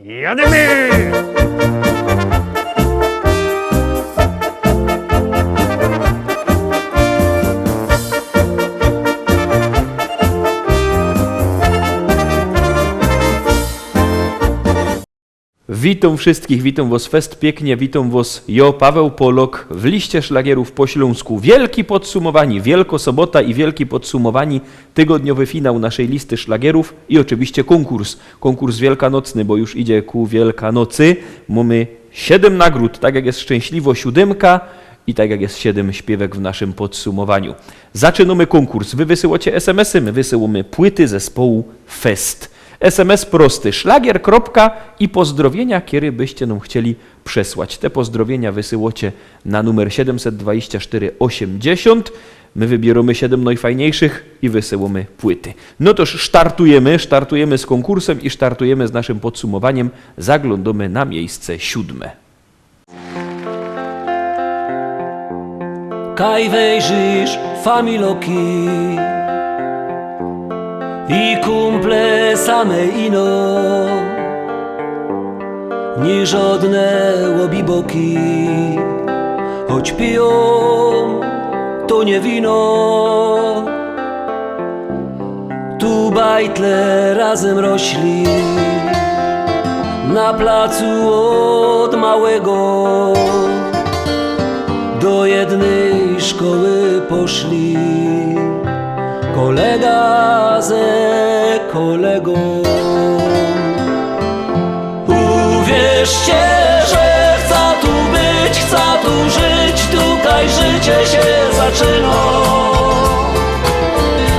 Jademy! Witam wszystkich, witam was fest pięknie, witam was jo, Paweł Polok w liście szlagierów po śląsku. Wielki podsumowani, Wielkosobota i wielki podsumowani tygodniowy finał naszej listy szlagierów i oczywiście konkurs wielkanocny, bo już idzie ku Wielkanocy. Mamy 7 nagród, tak jak jest Szczęśliwo 7 i tak jak jest 7 śpiewek w naszym podsumowaniu. Zaczynamy konkurs, wy wysyłacie SMS-y, my wysyłamy płyty zespołu Fest. SMS prosty, szlagier, i pozdrowienia, kiedy byście nam chcieli przesłać. Te pozdrowienia wysyłacie na numer 724 80. My wybieramy 7 najfajniejszych i wysyłamy płyty. No toż startujemy z konkursem i startujemy z naszym podsumowaniem. Zaglądamy na miejsce 7. Kaj wejrzysz familoki i kumple same ino, ni żadne łobiboki, choć piją, to nie wino. Tu bajtle razem rośli, na placu od małego, do jednej szkoły poszli. Kolega ze kolegą. Uwierzcie, że chcę tu być, chcę tu żyć, tutaj życie się zaczyna.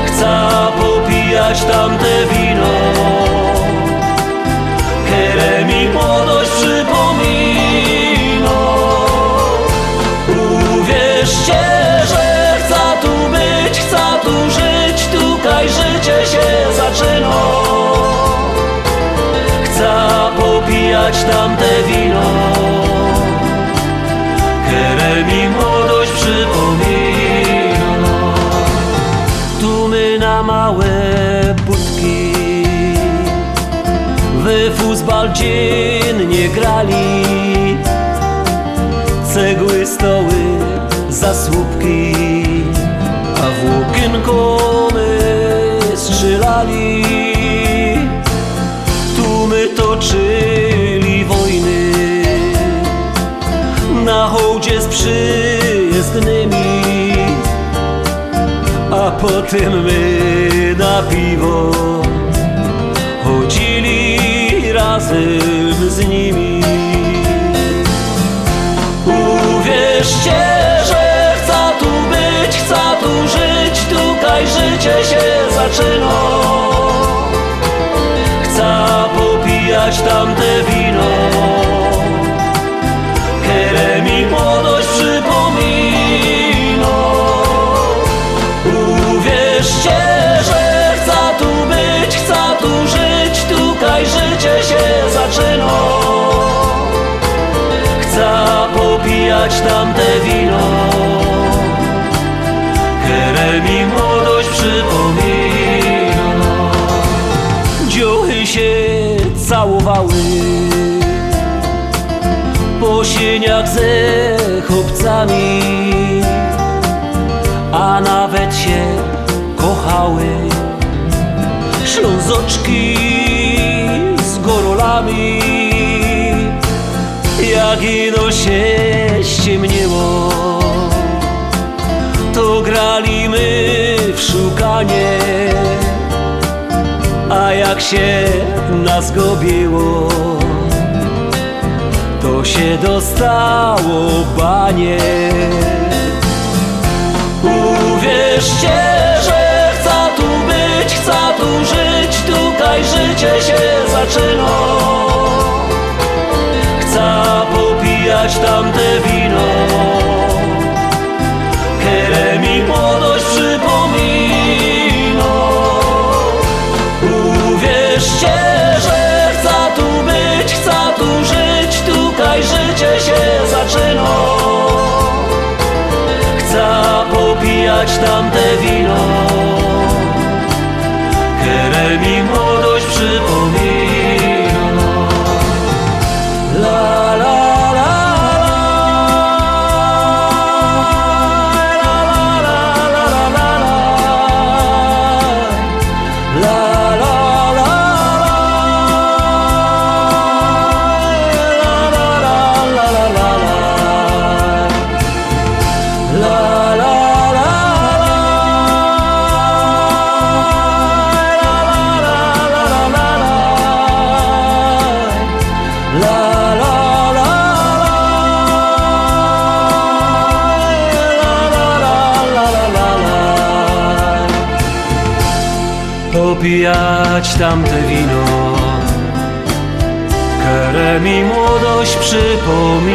Chcę popijać tamte wino, które mi młodość przypomina. Uwierzcie, że chcę tu być, chcę tu żyć, tutaj życie się zaczyna. Chcę popijać tamte wino, które mi młodość przypomina. Tu my na małe budki w futbal dziennie grali, cegły, stoły, zasłupki, a w łokienko my strzelali. Tu my toczyli wojny na hołdzie z przyjezdnymi, a potem my na piwo chodzili razem z nimi. Uwierzcie, że chcę tu być, chcę tu żyć, tutaj życie się zaczyna. Chcę popijać tamte wino, które mi młodość przypomina. Uwierzcie, że chcę tu być, chcę tu żyć, tutaj życie się zaczyna. Chcę popijać tamte wino, które mi młodość przypomina. Dziuchy się całowały po sieniach ze chłopcami, a nawet się kochały ślązoczki z gorolami. Jak ino się ściemniło, to grali my w szukanie, a jak się nas gobiło, to się dostało banie. Uwierzcie, że chcę tu być, chcę tu żyć, tutaj życie się zaczyna. Chcę popijać tamte wino, które mi młodość przypomina. Uwierzcie, że chcę tu być, chcę tu żyć, tutaj życie się zaczyna. Chcę popijać tamte wino, które mi młodość przypomina. La la la popijać tamte wino, które mi młodość przypomina.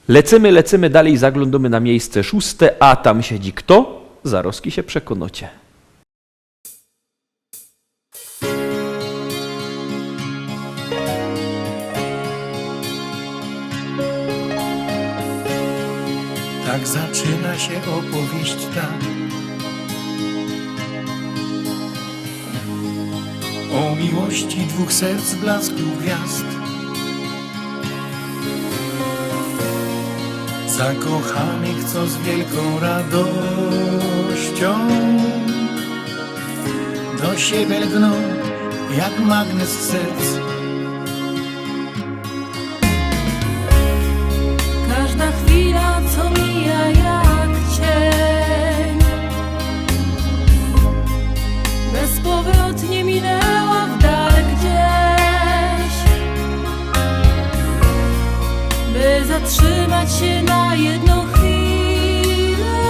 Lecimy dalej, zaglądamy na miejsce 6, a tam siedzi kto? Zaroski się przekonacie. Tak zaczyna się opowieść ta o miłości dwóch serc, blasku gwiazd, zakochanych, co z wielką radością do siebie lgną jak magnes serc. Każda chwila, co mija jak cień, bezpowrotnie minęła w dal gdzieś, by zatrzymać się na jedną chwilę,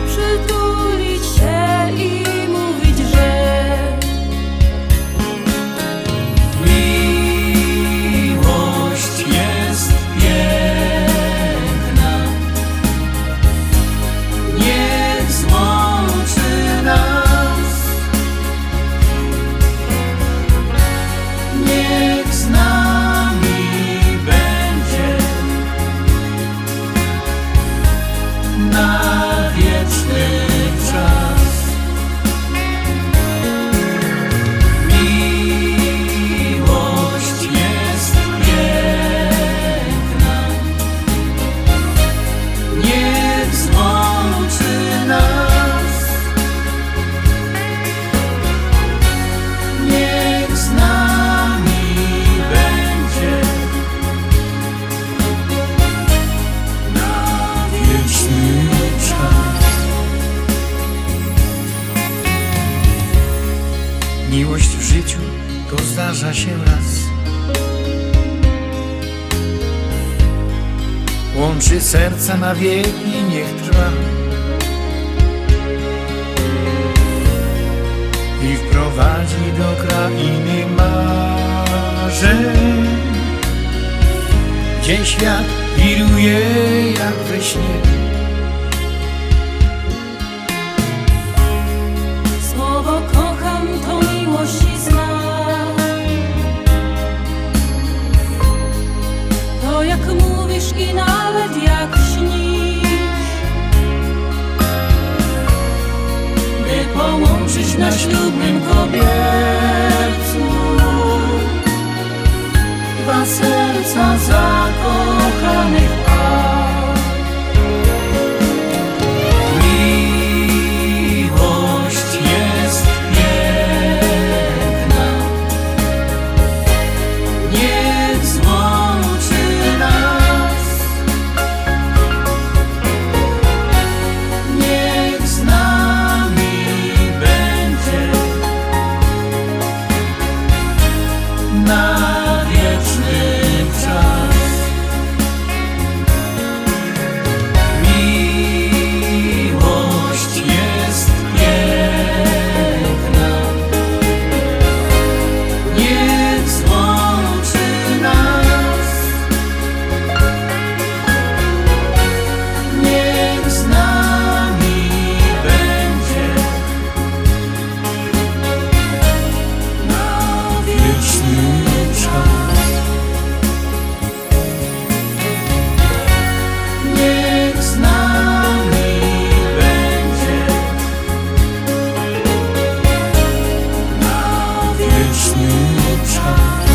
przytulić się i mówić, że Miłość jest piękna, niech złączy nas, niech z nami będzie na wieczny czas. Miłość jest piękna, niech złączy nas, niech z nami będzie na wieczny czas. Miłość w życiu to zdarza się raz, łączy serca na wieki, niech trwa i wprowadzi do krainy marzeń, gdzie świat wiruje jak we śnie. słowo kocham to miłości znak. To jak mówisz i nawet jak śnisz, By połączyć na ślubnym kobiercu dwa serca zakochanych par. Miłość jest piękna, niech złączy nas, niech z nami będzie na wieczny czas. Miłość jest piękna, niech złączy nas, niech z nami będzie na wieczny czas. Niech z nami będzie na wieczny czas.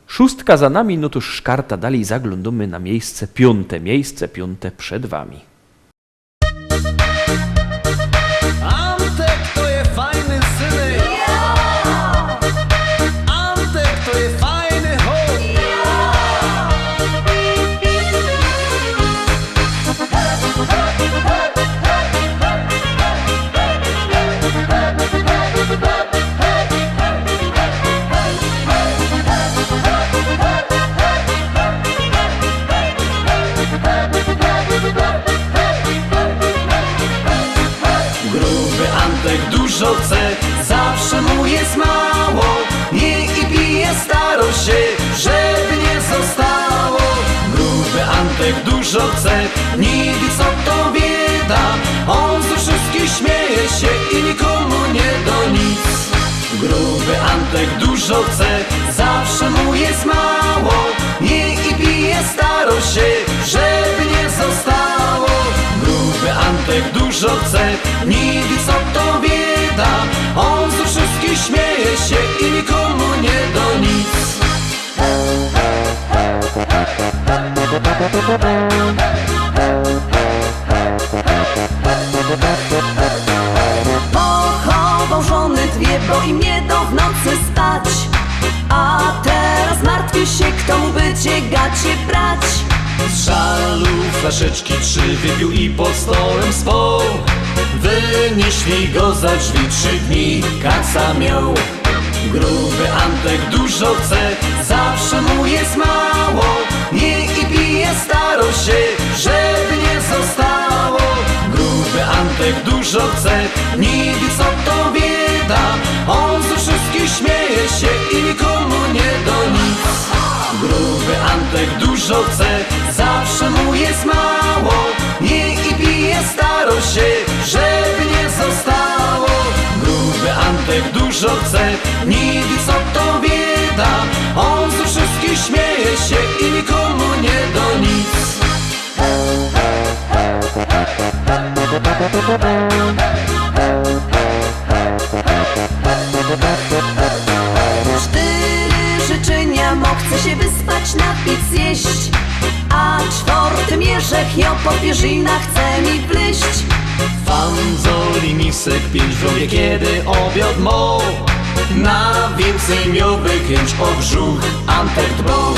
Szóstka za nami, no to szkarta dalej, zaglądamy na miejsce 5, przed wami. Antek to je fajny synek, jest mało. Je i pije starość się, żeby nie zostało. Gruby Antek dużo chce, nie wie co to bieda. On ze wszystkich śmieje się i nikomu nie do nic. Gruby Antek dużo chce, zawsze mu jest mało. Je i pije starość się, żeby nie zostało. Gruby Antek dużo chce, nie wie co to bieda. On ze wszystkich śmieje się i nikomu nie do nic. Pochował żony dwie, bo im nie do w nocy spać. A teraz martwi się, kto mu będzie gacie brać. Z szalu flaszeczki 3 wypił i pod stołem spał. Wynieśli go za drzwi, 3 dni kaca miał. Gruby Antek dużo chce, zawsze mu jest mało. Je i pije starość się, żeby nie zostało. Gruby Antek dużo chce, nie wie co to bieda. On ze wszystkich śmieje się i nikomu nie do nic. Gruby Antek dużo chce, zawsze mu jest mało. Je i pije starość się, żeby nie zostało. Gruby Antek dużo chce, nie wie co to bieda. On ze wszystkich śmieje się i nikomu nie do nic. Życzenia mo chce się wyspać, napić, zjeść. A 4. Mierzech ją po pierzynach chce mi wleść. Fanzoli misek 5 w rowie, kiedy obiad mo. Na więcej miał wykręć o brzuch Antek dbał.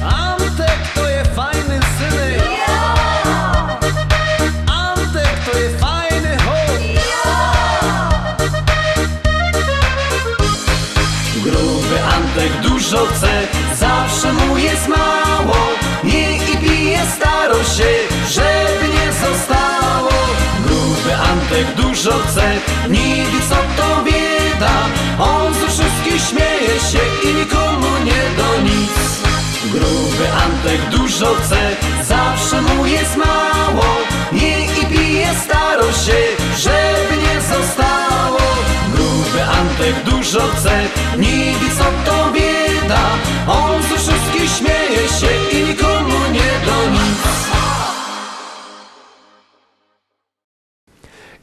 Antek to jest fajny synek. Antek to jest fajny chłop. Gruby Antek dużo chce, zawsze mu jest mało. Je i pije starość się, żeby nie zostało. Gruby Antek dużo chce, nie wie co to bieda. On ze wszystkich śmieje się i nikomu nie do nic. Gruby Antek dużo chce, zawsze mu jest mało. Je i pije starość się, żeby nie zostało. Gruby Antek dużo chce, nie wie co to bieda. On ze wszystkich śmieje się i nikomu nie do nic.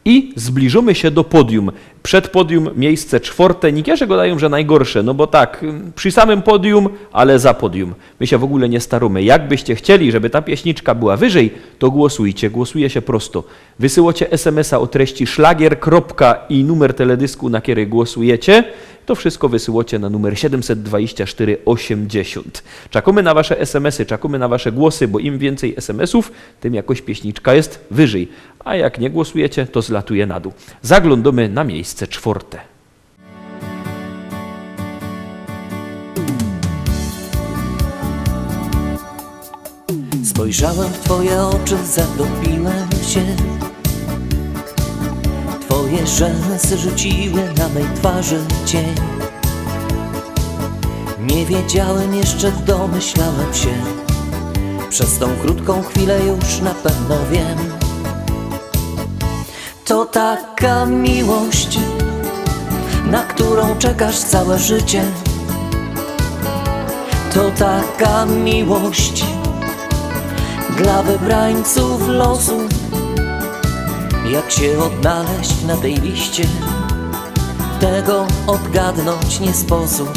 I zbliżamy się do podium. Przed podium miejsce 4. Nikierze gadają, że najgorsze, no bo tak, przy samym podium, ale za podium. My się w ogóle nie staramy. Jakbyście chcieli, żeby ta pieśniczka była wyżej, to głosujcie. Głosuje się prosto. Wysyłacie SMS-a o treści szlagier. I numer teledysku, na który głosujecie. To wszystko wysyłacie na numer 724 80. Czekamy na wasze SMS-y, czekamy na wasze głosy, bo im więcej SMS-ów, tym jakoś pieśniczka jest wyżej. A jak nie głosujecie, to zlatuje na dół. Zaglądamy na miejsce 4. Spojrzałem w twoje oczy, zatopiłem się. Twoje rzęsy rzuciły na mej twarzy cień. Nie wiedziałem jeszcze, domyślałem się. Przez tą krótką chwilę już na pewno wiem. To taka miłość, na którą czekasz całe życie. To taka miłość dla wybrańców losu. Jak się odnaleźć na tej liście, tego odgadnąć nie sposób.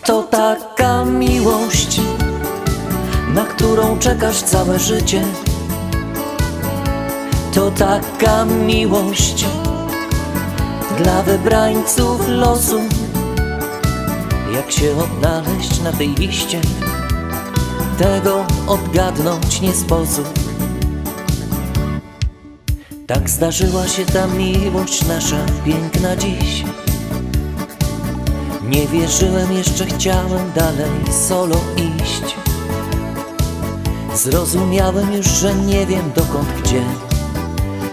To taka miłość, na którą czekasz całe życie. To taka miłość dla wybrańców losu. Jak się odnaleźć na tej liście, tego odgadnąć nie sposób. Tak zdarzyła się ta miłość nasza piękna dziś. Nie wierzyłem jeszcze, chciałem dalej solo iść. Zrozumiałem już, że nie wiem dokąd, gdzie.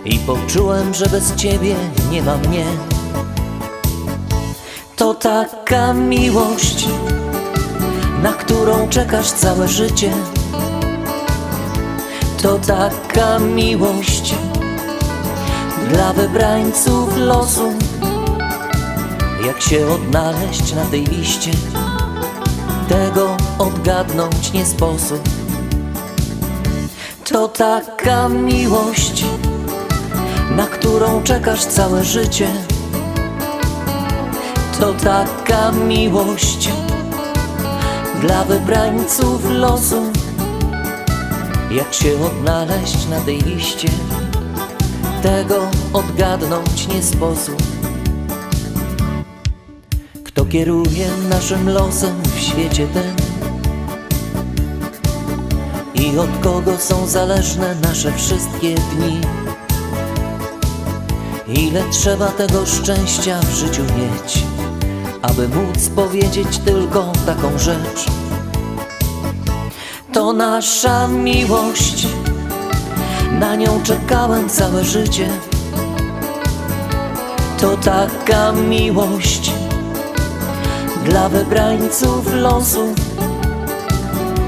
i poczułem, że bez ciebie nie ma mnie. To taka miłość, na którą czekasz całe życie. To taka miłość dla wybrańców losu. Jak się odnaleźć na tej liście, tego odgadnąć nie sposób. To taka miłość, na którą czekasz całe życie. To taka miłość dla wybrańców losu. Jak się odnaleźć na tej liście, tego odgadnąć nie sposób. Kto kieruje naszym losem w świecie tym i od kogo są zależne nasze wszystkie dni? Ile trzeba tego szczęścia w życiu mieć, aby móc powiedzieć tylko taką rzecz? To nasza miłość, na nią czekałem całe życie. To taka miłość dla wybrańców losu.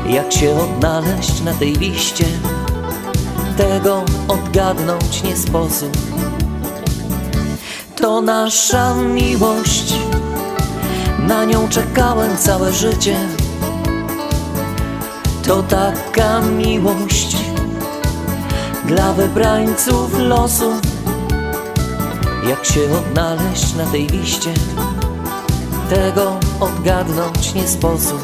Jak się odnaleźć na tej liście, tego odgadnąć nie sposób. To nasza miłość, na nią czekałem całe życie. To taka miłość dla wybrańców losu. Jak się odnaleźć na tej liście, tego odgadnąć nie sposób.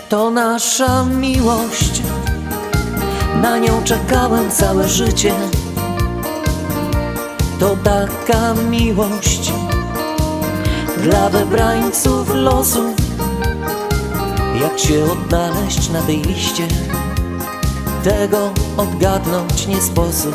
To nasza miłość, na nią czekałem całe życie. To taka miłość dla wybrańców losu. Jak się odnaleźć na tej liście, tego odgadnąć nie sposób.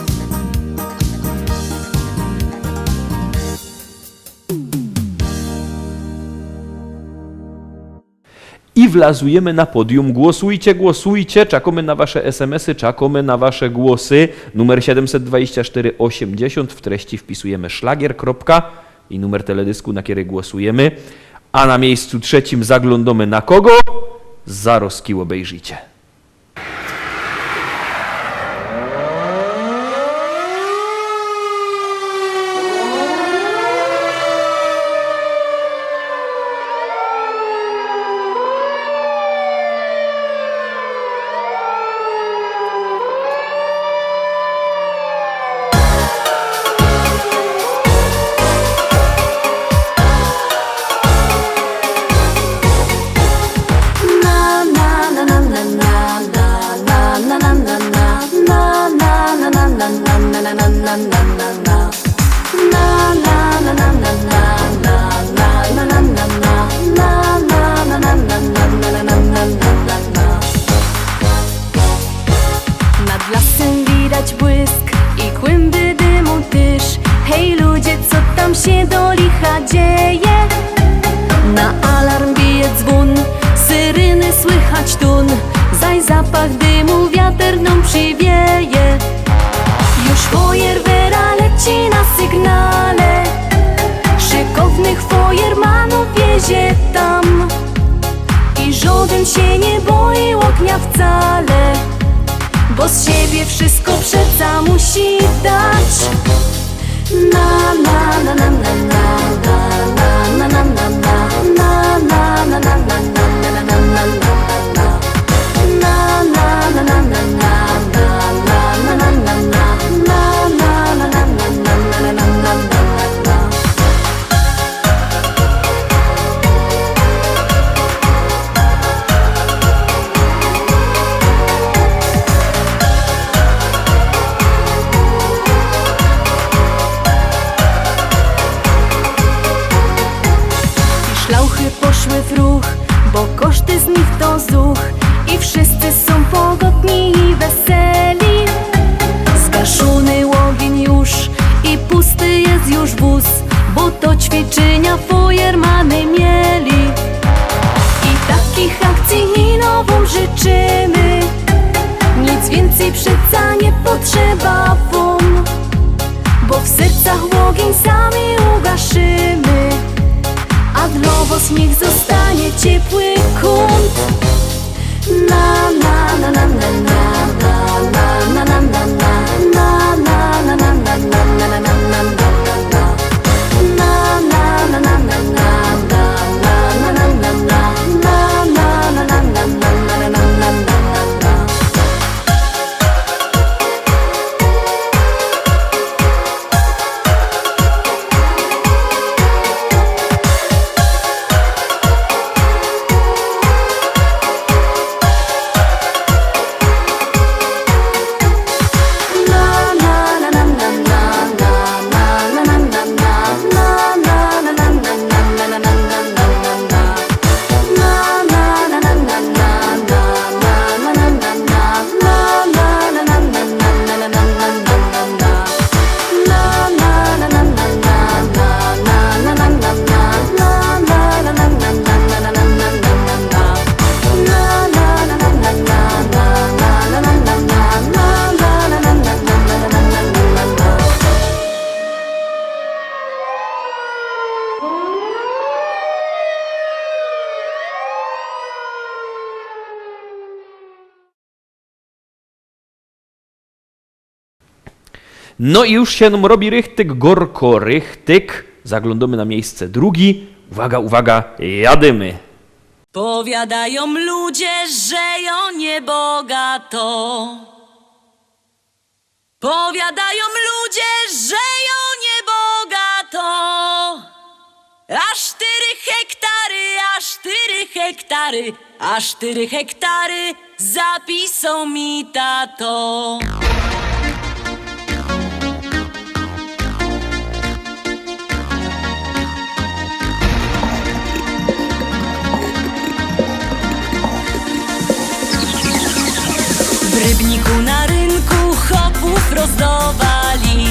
I wlazujemy na podium. Głosujcie, głosujcie. Czekamy na wasze SMS-y, czekamy na wasze głosy. Numer 724 80. W treści wpisujemy szlagier. I numer teledysku, na który głosujemy. A na miejscu trzecim zaglądamy na kogo? Zaroski obejrzycie. Nad lasem widać błysk i kłęby dymu tyż. Hej ludzie, co tam się do licha dzieje? Na alarm bije dzwon, syreny słychać tun. Zaś zapach dymu wiatr nam przywieje. Już fajerwera leci na sygnale. Szykownych fajermanów wiezie tam. I żaden się nie boi ognia wcale, bo z siebie wszystko przeca musi dać. Na na na na na na na na na na na na na na na na na na Szlauchy poszły w ruch ich to zuch i wszyscy są pogodni i weseli. Zgaszony ogień już i pusty jest już wóz, bo to ćwiczenia fojermany mieli. I takich akcji i nową życzymy, nic więcej przeca nie potrzeba wam, bo w sercach ogień sami ugaszymy, a dla was niech zostanie ciepły kąt. Na na na na na na na na na na na na na na na na na na No i już się nam robi rychtyk, gorko rychtyk. Zaglądamy na miejsce drugi. Uwaga, uwaga, jadymy. Powiadają ludzie, że ją niebogato. Powiadają ludzie, że ją niebogato. Aż 4 hektary, aż 4 hektary, aż 4 hektary zapisał mi tato. W Rybniku na rynku chopów rozdawali.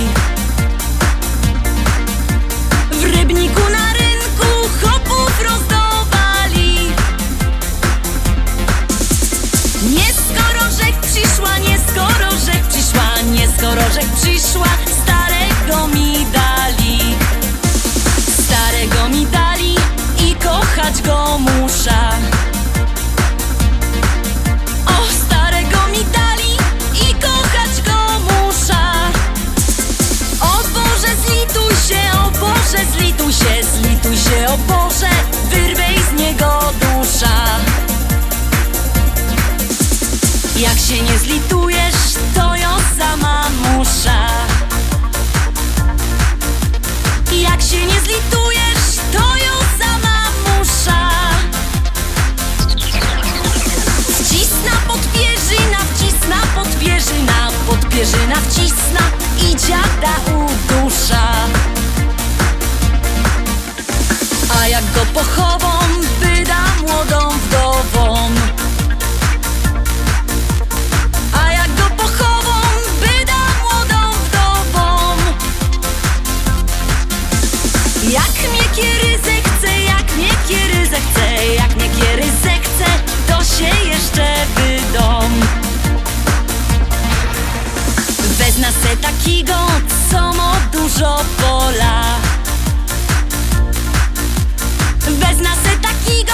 W Rybniku na rynku chopów rozdawali. Nie skoro rzek przyszła, nie skoro rzek przyszła, nie skoro rzek przyszła, starego mi dali. Starego mi dali i kochać go muszę. Zlituj się, o Boże, wyrwej z niego dusza. Jak się nie zlitujesz, to ją sama musza. Jak się nie zlitujesz, to ją sama musza. Wcisna podpierzyna, wcisna podpierzyna, podpierzyna wcisna i dziada udusza. A jak go pochową, wyda młodą wdową. A jak go pochową, wyda młodą wdową. Jak mnie kieryzę chce, jak mnie kieryzę chce, jak mnie kieryzę chce, to się jeszcze wydom. Wezna se takiego, co ma dużo pola. Wezna se takiego,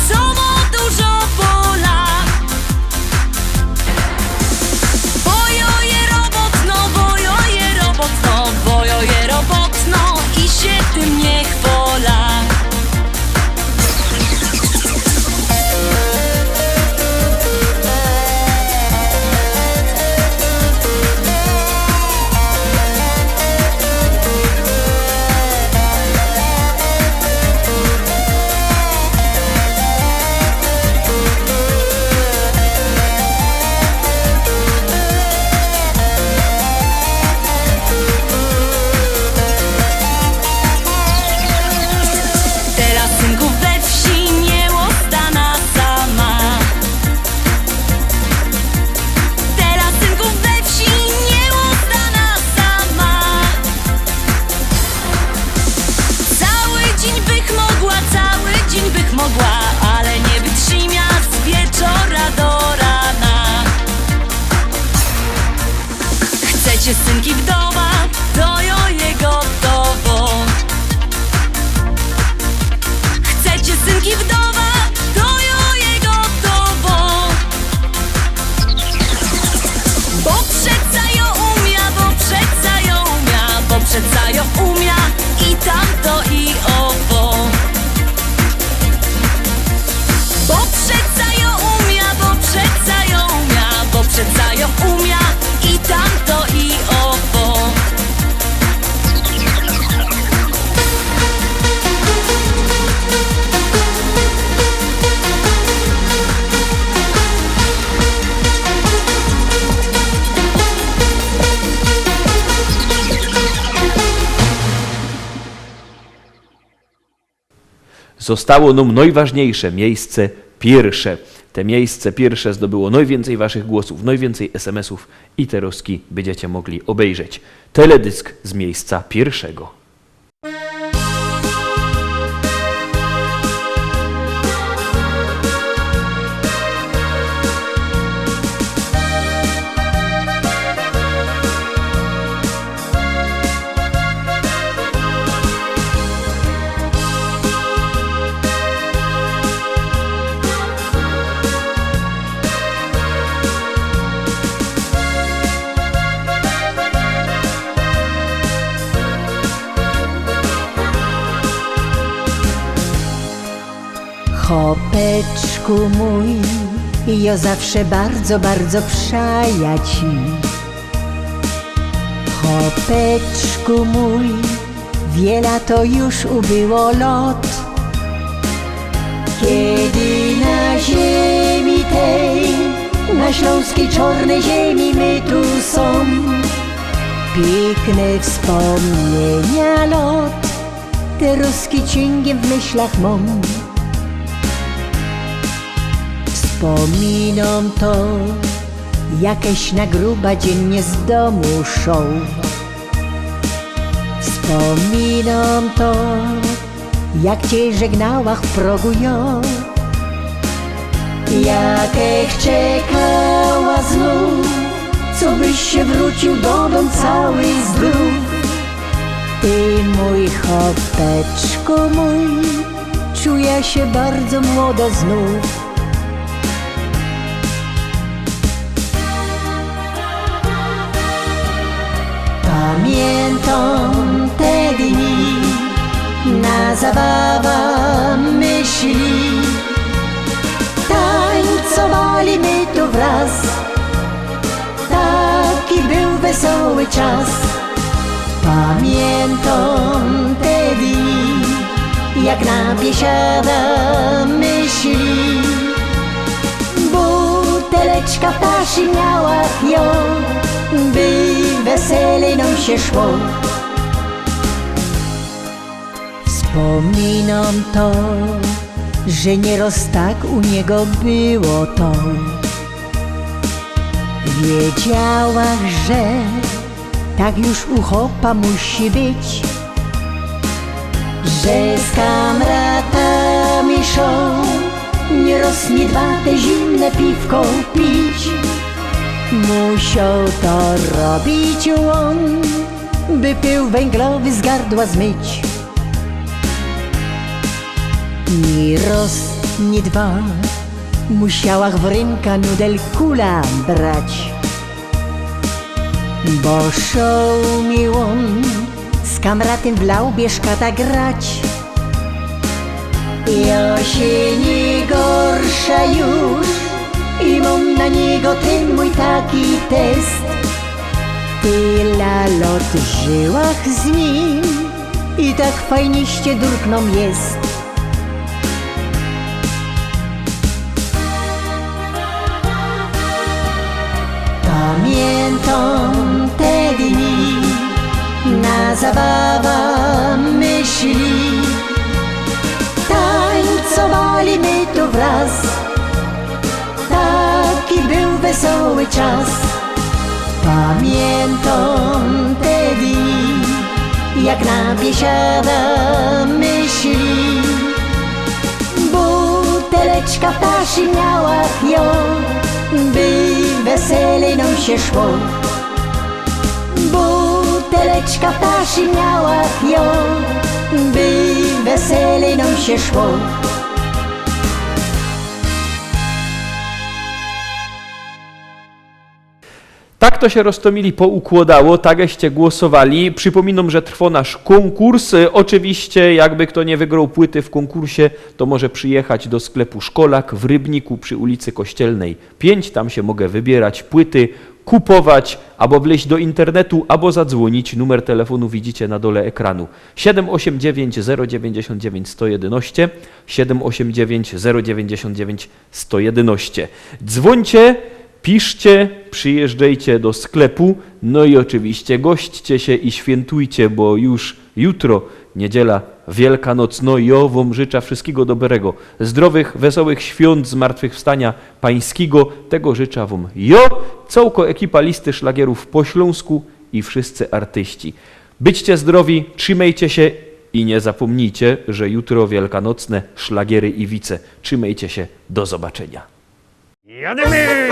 co ma dużo pola. Bojoje robotno, bojoje robotno, bojoje robotno i się tym nie chwola. zostało nam najważniejsze, miejsce pierwsze. Te miejsce pierwsze zdobyło najwięcej waszych głosów, najwięcej SMS-ów i te roski będziecie mogli obejrzeć. Teledysk z miejsca pierwszego. Chopeczku mój, ja zawsze bardzo, bardzo przaja ci. Chopeczku mój, wiele to już ubyło lot, kiedy na ziemi tej, na śląskiej czarnej ziemi my tu są. Piękne wspomnienia lot, te ruski ciągiem w myślach mam. Wspominam to, jakieś na gruba dziennie z domu szą. Wspominam to, jak cię żegnałach w progu ja. Jakech czekała znów, co byś się wrócił do domu cały zdrów. Ty mój chopeczku mój, czuję się bardzo młodo znów. Pamiętam te dni, na zabawa myśli, tańcowali my tu wraz, taki był wesoły czas. Pamiętam te dni, jak na biesiada myśli, buteleczka ptaszy miała ją, by wesele nam się szło. Wspominam to, że nieraz tak u niego było to. Wiedziałach, że tak już u chopa musi być, że z kamratami szą, nieraz nie dwa te zimne piwko pić. Musiał to robić on, by pył węglowy z gardła zmyć. Ni raz, ni dwa, musiałach w ręka nudel kula brać, bo szał mi on z kamratem w Laubieżkata grać. Ja się nie gorsza już i mam na niego ten mój taki test. Tyle lot w żyłach z nim i tak fajniście durkną jest. Pamiętam te dni, na zabawa myśli, tańcowali my tu wraz, taki był wesoły czas. Pamiętam te dni, jak na biesiada myśli, buteleczka ptaszy miała ją, by wesele nam się szło. Buteleczka ptaszy miała ją, by wesele nam się szło. Tak to się Roztomili poukładało, takeście głosowali. Przypominam, że trwa nasz konkurs. Oczywiście, jakby kto nie wygrał płyty w konkursie, to może przyjechać do sklepu Szkolak w Rybniku przy ulicy Kościelnej 5. Tam się mogę wybierać płyty, kupować, albo wleźć do internetu, albo zadzwonić. Numer telefonu widzicie na dole ekranu. 789 099 111, 789 099 111. Dzwońcie, piszcie, przyjeżdżajcie do sklepu, no i oczywiście gośćcie się i świętujcie, bo już jutro, niedziela wielkanocno. Jo wam życzę wszystkiego dobrego, zdrowych, wesołych świąt Zmartwychwstania Pańskiego. Tego życzę wam jo, całko ekipa Listy Szlagierów po Śląsku i wszyscy artyści. Byćcie zdrowi, trzymajcie się i nie zapomnijcie, że jutro wielkanocne szlagiery i wice. Trzymajcie się, do zobaczenia. Jademy!